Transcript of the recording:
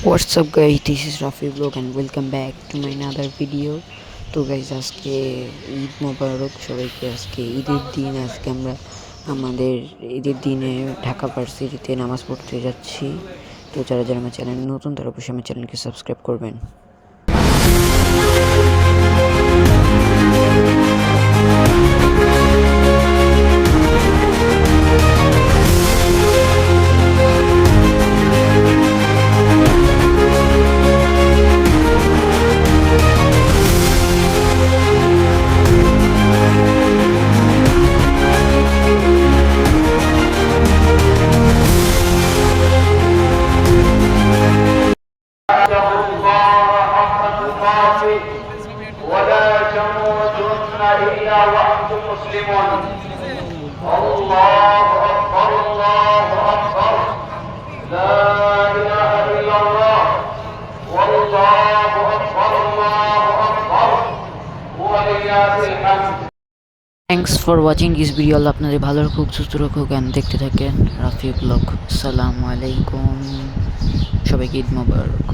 What's up guys, this is Rafi Vlog and welcome back to my another video. তো guys আজকে ঈদ মোবারক সবাইকে। আজকে ঈদের দিন, আজকে আমরা আমাদের ঈদের দিনে ঢাকা ভার্সিটিতে নামাজ পড়তে যাচ্ছি। তো যারা যারা আমার চ্যানেল নতুন তারা অবশ্যই আমার চ্যানেলকে সাবস্ক্রাইব করবেন। ولا تموتن إلا وأنتم مسلمون. الله أكبر الله أكبر لا إله إلا الله والله أكبر الله أكبر ولله الحمد. Thanks for watching this video. আল্লাহ আপনাদের ভালো রাখুক, সুস্থ রাখুক অ্যান্ড দেখতে থাকেন রাফি ব্লগ। আসসালামু আলাইকুম, সবাইকে ঈদ মোবারক।